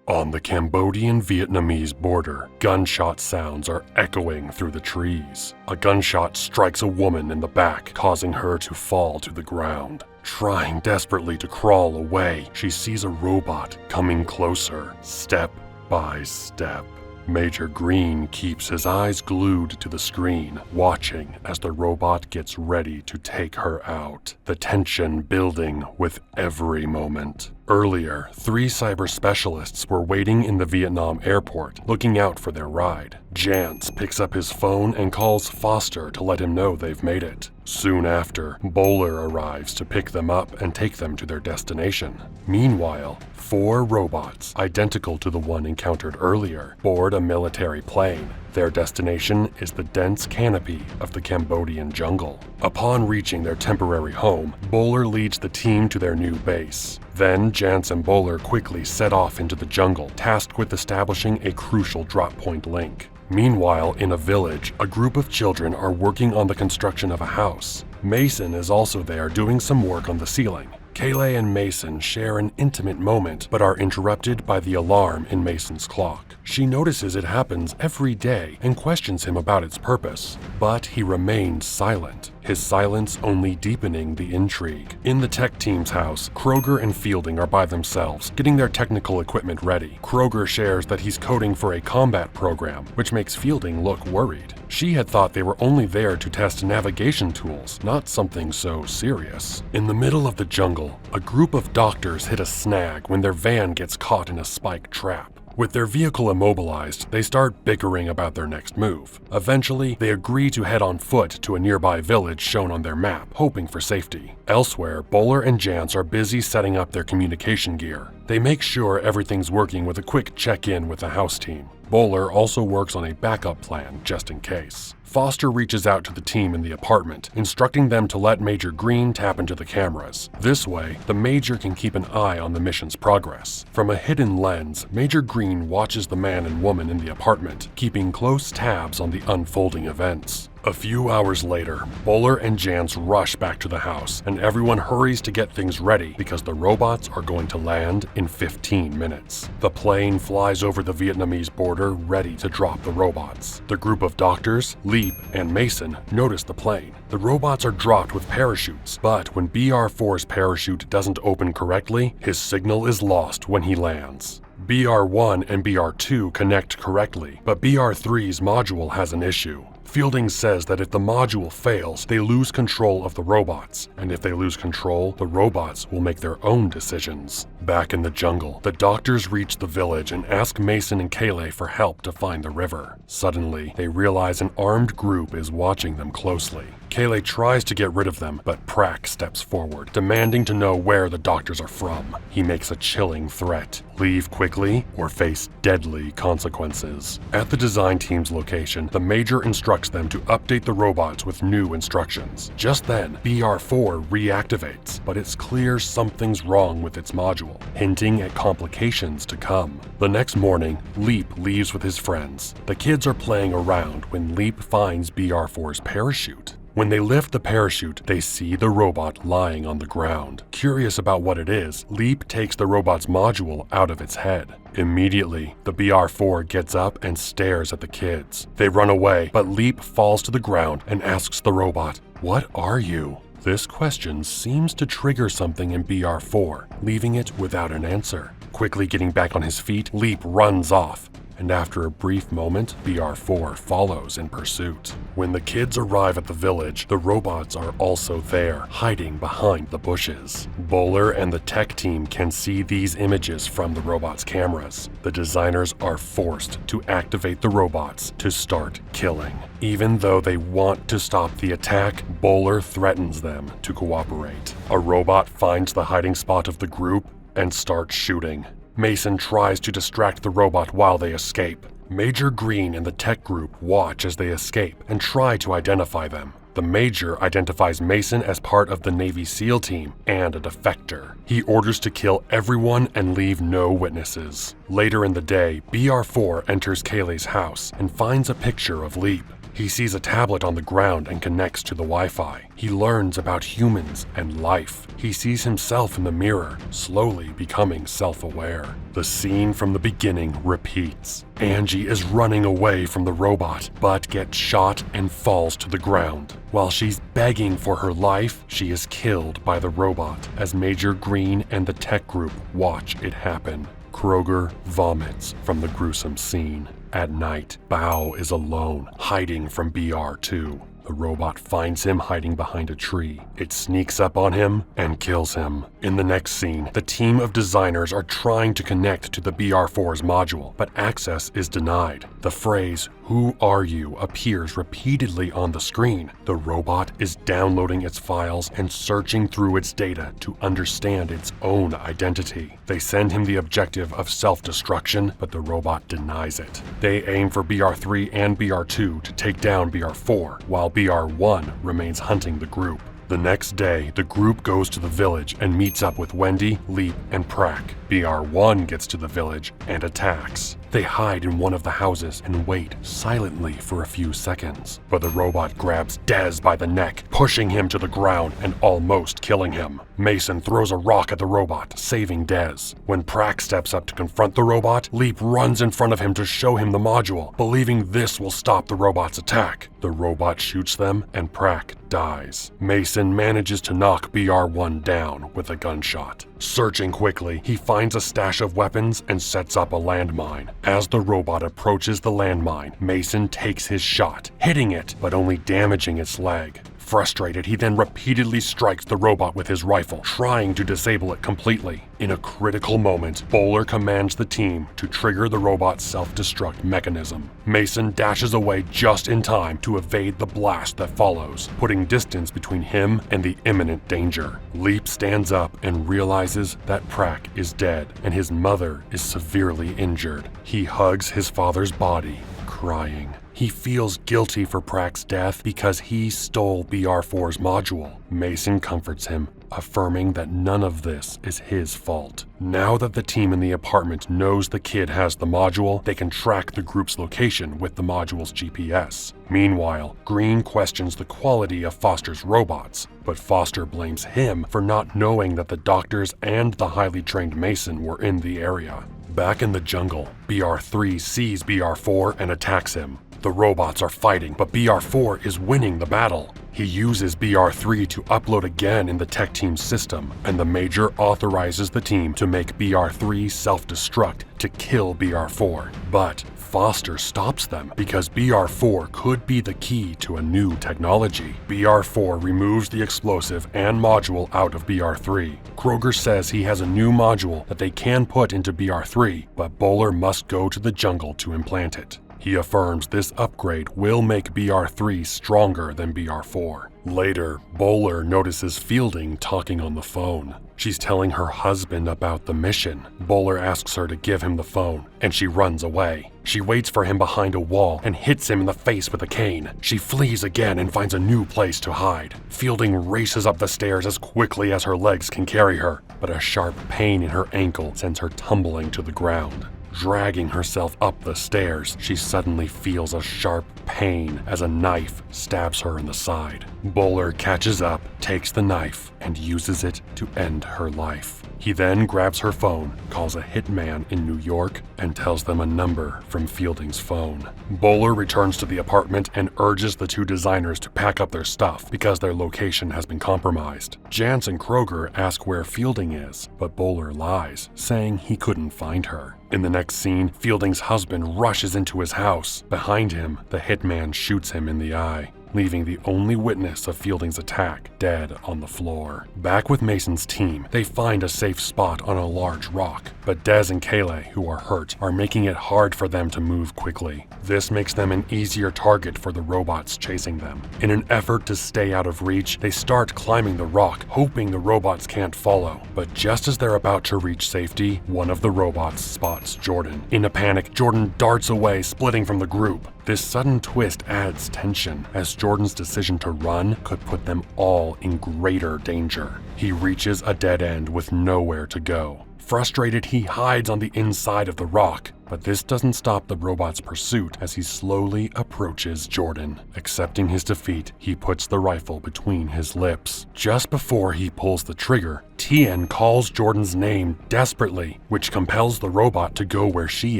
On the Cambodian-Vietnamese border, gunshot sounds are echoing through the trees. A gunshot strikes a woman in the back, causing her to fall to the ground. Trying desperately to crawl away, she sees a robot coming closer, step by step. Major Green keeps his eyes glued to the screen, watching as the robot gets ready to take her out, the tension building with every moment. Earlier, 3 cyber specialists were waiting in the Vietnam airport, looking out for their ride. Jance picks up his phone and calls Foster to let him know they've made it. Soon after, Bowler arrives to pick them up and take them to their destination. Meanwhile, 4 robots, identical to the one encountered earlier, board a military plane. Their destination is the dense canopy of the Cambodian jungle. Upon reaching their temporary home, Bowler leads the team to their new base. Then, Jance and Bowler quickly set off into the jungle, tasked with establishing a crucial drop point link. Meanwhile, in a village, a group of children are working on the construction of a house. Mason is also there doing some work on the ceiling. Kayleigh and Mason share an intimate moment, but are interrupted by the alarm in Mason's clock. She notices it happens every day and questions him about its purpose, but he remains silent, his silence only deepening the intrigue. In the tech team's house, Kroger and Fielding are by themselves, getting their technical equipment ready. Kroger shares that he's coding for a combat program, which makes Fielding look worried. She had thought they were only there to test navigation tools, not something so serious. In the middle of the jungle, a group of doctors hit a snag when their van gets caught in a spike trap. With their vehicle immobilized, they start bickering about their next move. Eventually, they agree to head on foot to a nearby village shown on their map, hoping for safety. Elsewhere, Bowler and Jance are busy setting up their communication gear. They make sure everything's working with a quick check-in with the house team. Bowler also works on a backup plan, just in case. Foster reaches out to the team in the apartment, instructing them to let Major Green tap into the cameras. This way, the Major can keep an eye on the mission's progress. From a hidden lens, Major Green watches the man and woman in the apartment, keeping close tabs on the unfolding events. A few hours later, Bowler and Jance rush back to the house, and everyone hurries to get things ready because the robots are going to land in 15 minutes. The plane flies over the Vietnamese border, ready to drop the robots. The group of doctors, Leap and Mason, notice the plane. The robots are dropped with parachutes, but when BR4's parachute doesn't open correctly, his signal is lost when he lands. BR1 and BR2 connect correctly, but BR3's module has an issue. Fielding says that if the module fails, they lose control of the robots, and if they lose control, the robots will make their own decisions. Back in the jungle, the doctors reach the village and ask Mason and Kayleigh for help to find the river. Suddenly, they realize an armed group is watching them closely. Kayleigh tries to get rid of them, but Prack steps forward, demanding to know where the doctors are from. He makes a chilling threat: leave quickly or face deadly consequences. At the design team's location, the Major instructs them to update the robots with new instructions. Just then, BR4 reactivates, but it's clear something's wrong with its module, hinting at complications to come. The next morning, Leap leaves with his friends. The kids are playing around when Leap finds BR4's parachute. When they lift the parachute, they see the robot lying on the ground. Curious about what it is, Leap takes the robot's module out of its head. Immediately, the BR4 gets up and stares at the kids. They run away, but Leap falls to the ground and asks the robot, "What are you?" This question seems to trigger something in BR4, leaving it without an answer. Quickly getting back on his feet, Leap runs off, and after a brief moment, BR4 follows in pursuit. When the kids arrive at the village, the robots are also there, hiding behind the bushes. Bowler and the tech team can see these images from the robots' cameras. The designers are forced to activate the robots to start killing. Even though they want to stop the attack, Bowler threatens them to cooperate. A robot finds the hiding spot of the group and starts shooting. Mason tries to distract the robot while they escape. Major Green and the tech group watch as they escape and try to identify them. The Major identifies Mason as part of the Navy SEAL team and a defector. He orders to kill everyone and leave no witnesses. Later in the day, BR4 enters Kayleigh's house and finds a picture of Leap. He sees a tablet on the ground and connects to the Wi-Fi. He learns about humans and life. He sees himself in the mirror, slowly becoming self-aware. The scene from the beginning repeats. Angie is running away from the robot, but gets shot and falls to the ground. While she's begging for her life, she is killed by the robot as Major Green and the tech group watch it happen. Kroger vomits from the gruesome scene. At night, Bao is alone, hiding from BR2. The robot finds him hiding behind a tree. It sneaks up on him and kills him. In the next scene, the team of designers are trying to connect to the BR4's module, but access is denied. The phrase, "Who are you?" appears repeatedly on the screen. The robot is downloading its files and searching through its data to understand its own identity. They send him the objective of self-destruction, but the robot denies it. They aim for BR3 and BR2 to take down BR4, while BR1 remains hunting the group. The next day, the group goes to the village and meets up with Wendy, Leap, and Prak. BR1 gets to the village and attacks. They hide in one of the houses and wait silently for a few seconds. But the robot grabs Dez by the neck, pushing him to the ground and almost killing him. Mason throws a rock at the robot, saving Dez. When Prak steps up to confront the robot, Leap runs in front of him to show him the module, believing this will stop the robot's attack. The robot shoots them and Prak dies. Mason manages to knock BR1 down with a gunshot. Searching quickly, he finds a stash of weapons and sets up a landmine. As the robot approaches the landmine, Mason takes his shot, hitting it, but only damaging its leg. Frustrated, he then repeatedly strikes the robot with his rifle, trying to disable it completely. In a critical moment, Bowler commands the team to trigger the robot's self-destruct mechanism. Mason dashes away just in time to evade the blast that follows, putting distance between him and the imminent danger. Leap stands up and realizes that Prak is dead and his mother is severely injured. He hugs his father's body, crying. He feels guilty for Prak's death because he stole BR4's module. Mason comforts him, affirming that none of this is his fault. Now that the team in the apartment knows the kid has the module, they can track the group's location with the module's GPS. Meanwhile, Green questions the quality of Foster's robots, but Foster blames him for not knowing that the doctors and the highly trained Mason were in the area. Back in the jungle, BR3 sees BR4 and attacks him. The robots are fighting, but BR4 is winning the battle. He uses BR3 to upload again in the tech team's system, and the Major authorizes the team to make BR3 self-destruct to kill BR4. But Foster stops them because BR4 could be the key to a new technology. BR4 removes the explosive and module out of BR3. Kroger says he has a new module that they can put into BR3, but Bowler must go to the jungle to implant it. He affirms this upgrade will make BR3 stronger than BR4. Later, Bowler notices Fielding talking on the phone. She's telling her husband about the mission. Bowler asks her to give him the phone, and she runs away. She waits for him behind a wall and hits him in the face with a cane. She flees again and finds a new place to hide. Fielding races up the stairs as quickly as her legs can carry her, but a sharp pain in her ankle sends her tumbling to the ground. Dragging herself up the stairs, she suddenly feels a sharp pain as a knife stabs her in the side. Bowler catches up, takes the knife, and uses it to end her life. He then grabs her phone, calls a hitman in New York, and tells them a number from Fielding's phone. Bowler returns to the apartment and urges the two designers to pack up their stuff because their location has been compromised. Jance and Kroger ask where Fielding is, but Bowler lies, saying he couldn't find her. In the next scene, Fielding's husband rushes into his house. Behind him, the hitman shoots him in the eye, leaving the only witness of Fielding's attack dead on the floor. Back with Mason's team, they find a safe spot on a large rock, but Dez and Kayleigh, who are hurt, are making it hard for them to move quickly. This makes them an easier target for the robots chasing them. In an effort to stay out of reach, they start climbing the rock, hoping the robots can't follow. But just as they're about to reach safety, one of the robots spots Jordan. In a panic, Jordan darts away, splitting from the group. This sudden twist adds tension, as Jordan's decision to run could put them all in greater danger. He reaches a dead end with nowhere to go. Frustrated, he hides on the inside of the rock. But this doesn't stop the robot's pursuit as he slowly approaches Jordan. Accepting his defeat, he puts the rifle between his lips. Just before he pulls the trigger, Tien calls Jordan's name desperately, which compels the robot to go where she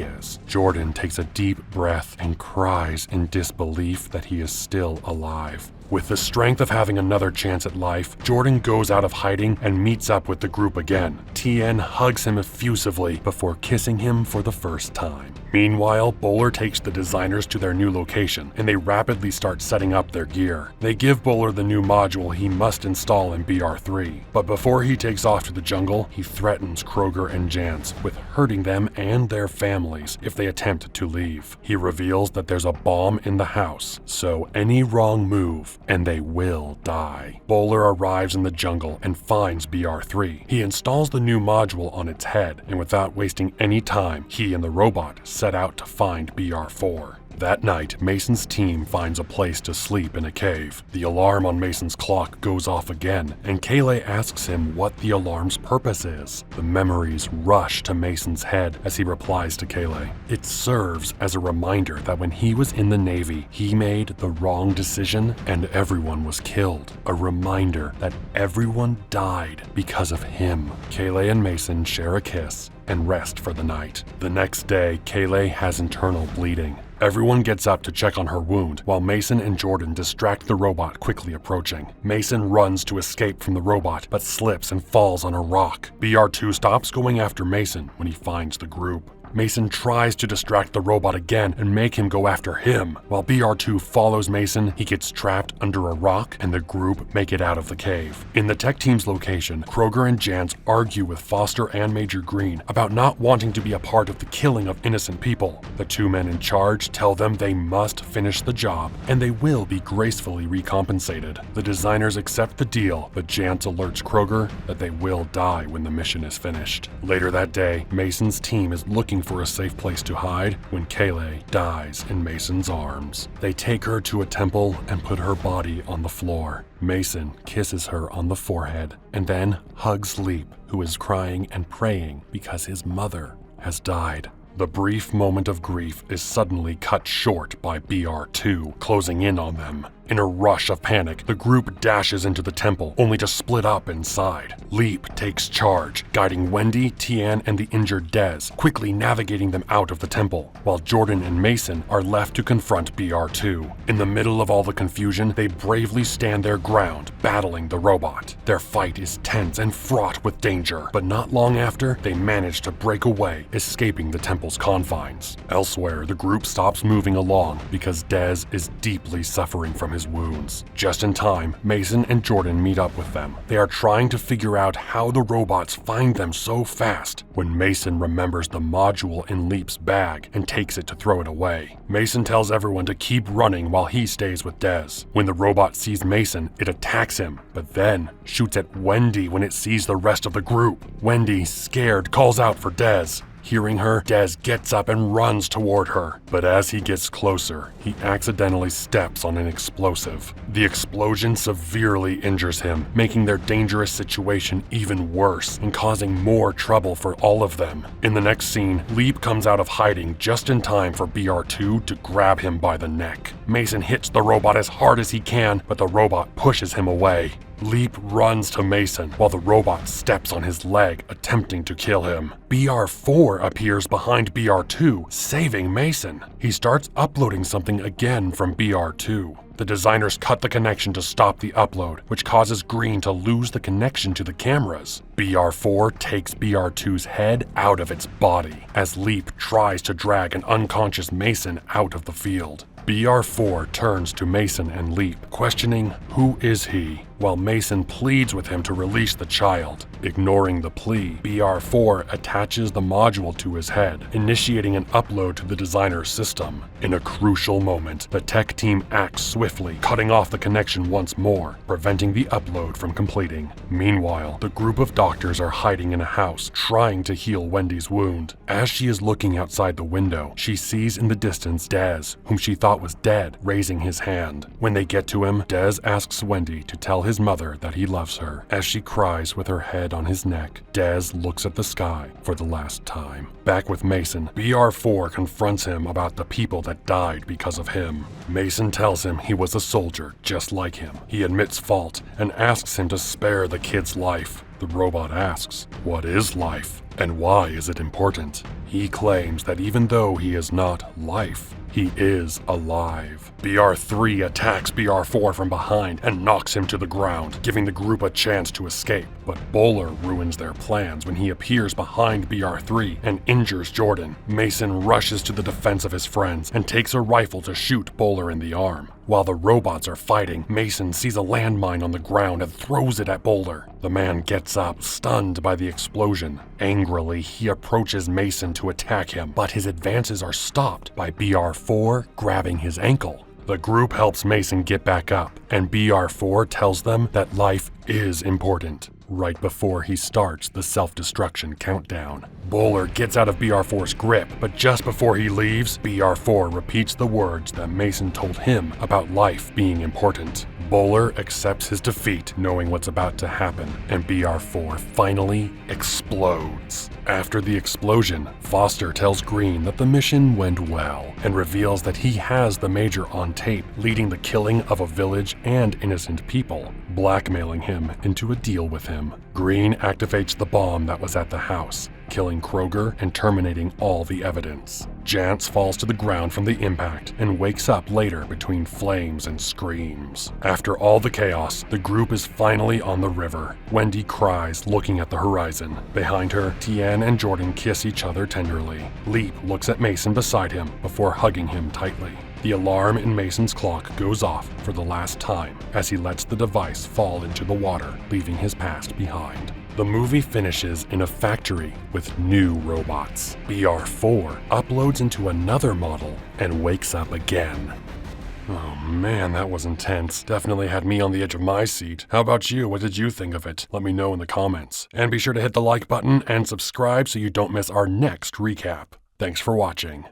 is. Jordan takes a deep breath and cries in disbelief that he is still alive. With the strength of having another chance at life, Jordan goes out of hiding and meets up with the group again. Tien hugs him effusively before kissing him for the first time. Meanwhile, Bowler takes the designers to their new location, and they rapidly start setting up their gear. They give Bowler the new module he must install in BR3, but before he takes off to the jungle, he threatens Kroger and Jans with hurting them and their families if they attempt to leave. He reveals that there's a bomb in the house, so any wrong move, and they will die. Bowler arrives in the jungle and finds BR3. He installs the new module on its head, and without wasting any time, he and the robot set out to find BR4. That night, Mason's team finds a place to sleep in a cave. The alarm on Mason's clock goes off again, and Kayleigh asks him what the alarm's purpose is. The memories rush to Mason's head as he replies to Kayleigh. It serves as a reminder that when he was in the Navy, he made the wrong decision and everyone was killed. A reminder that everyone died because of him. Kayleigh and Mason share a kiss and rest for the night. The next day, Kayleigh has internal bleeding. Everyone gets up to check on her wound, while Mason and Jordan distract the robot quickly approaching. Mason runs to escape from the robot, but slips and falls on a rock. BR2 stops going after Mason when he finds the group. Mason tries to distract the robot again and make him go after him. While BR2 follows Mason, he gets trapped under a rock and the group make it out of the cave. In the tech team's location, Kroger and Jans argue with Foster and Major Green about not wanting to be a part of the killing of innocent people. The two men in charge tell them they must finish the job and they will be gracefully recompensated. The designers accept the deal, but Jans alerts Kroger that they will die when the mission is finished. Later that day, Mason's team is looking for a safe place to hide when Kayleigh dies in Mason's arms. They take her to a temple and put her body on the floor. Mason kisses her on the forehead and then hugs Leap, who is crying and praying because his mother has died. The brief moment of grief is suddenly cut short by BR2 closing in on them. In a rush of panic, the group dashes into the temple, only to split up inside. Leap takes charge, guiding Wendy, Tien, and the injured Dez, quickly navigating them out of the temple, while Jordan and Mason are left to confront BR2. In the middle of all the confusion, they bravely stand their ground, battling the robot. Their fight is tense and fraught with danger, but not long after, they manage to break away, escaping the temple's confines. Elsewhere, the group stops moving along because Dez is deeply suffering from his wounds. Just in time, Mason and Jordan meet up with them. They are trying to figure out how the robots find them so fast when Mason remembers the module in Leap's bag and takes it to throw it away. Mason tells everyone to keep running while he stays with Dez. When the robot sees Mason, it attacks him, but then shoots at Wendy when it sees the rest of the group. Wendy, scared, calls out for Dez. Hearing her, Dez gets up and runs toward her, but as he gets closer, he accidentally steps on an explosive. The explosion severely injures him, making their dangerous situation even worse and causing more trouble for all of them. In the next scene, Leap comes out of hiding just in time for BR2 to grab him by the neck. Mason hits the robot as hard as he can, but the robot pushes him away. Leap runs to Mason while the robot steps on his leg, attempting to kill him. BR4 appears behind BR2, saving Mason. He starts uploading something again from BR2. The designers cut the connection to stop the upload, which causes Green to lose the connection to the cameras. BR4 takes BR2's head out of its body as Leap tries to drag an unconscious Mason out of the field. BR4 turns to Mason and Leap, questioning who is he, while Mason pleads with him to release the child. Ignoring the plea, BR4 attaches the module to his head, initiating an upload to the designer's system. In a crucial moment, the tech team acts swiftly, cutting off the connection once more, preventing the upload from completing. Meanwhile, the group of doctors are hiding in a house, trying to heal Wendy's wound. As she is looking outside the window, she sees in the distance Dez, whom she thought was dead, raising his hand. When they get to him, Dez asks Wendy to tell his mother that he loves her. As she cries with her head on his neck, Dez looks at the sky for the last time. Back with Mason, BR4 confronts him about the people that died because of him. Mason tells him he was a soldier just like him. He admits fault and asks him to spare the kid's life. The robot asks, "What is life? And why is it important?" He claims that even though he is not life, he is alive. BR3 attacks BR4 from behind and knocks him to the ground, giving the group a chance to escape. But Bowler ruins their plans when he appears behind BR3 and injures Jordan. Mason rushes to the defense of his friends and takes a rifle to shoot Bowler in the arm. While the robots are fighting, Mason sees a landmine on the ground and throws it at Bowler. The man gets up, stunned by the explosion. Angrily, he approaches Mason to attack him, but his advances are stopped by BR4 grabbing his ankle. The group helps Mason get back up, and BR4 tells them that life is important, right before he starts the self-destruction countdown. Bowler gets out of BR4's grip, but just before he leaves, BR4 repeats the words that Mason told him about life being important. Bowler accepts his defeat, knowing what's about to happen, and BR4 finally explodes. After the explosion, Foster tells Green that the mission went well, and reveals that he has the Major on tape leading the killing of a village and innocent people, blackmailing him into a deal with him. Green activates the bomb that was at the house, killing Kroger and terminating all the evidence. Jantz falls to the ground from the impact and wakes up later between flames and screams. After all the chaos, the group is finally on the river. Wendy cries, looking at the horizon. Behind her, Tien and Jordan kiss each other tenderly. Leap looks at Mason beside him before hugging him tightly. The alarm in Mason's clock goes off for the last time as he lets the device fall into the water, leaving his past behind. The movie finishes in a factory with new robots. BR4 uploads into another model and wakes up again. Oh man, that was intense. Definitely had me on the edge of my seat. How about you? What did you think of it? Let me know in the comments. And be sure to hit the like button and subscribe so you don't miss our next recap. Thanks for watching.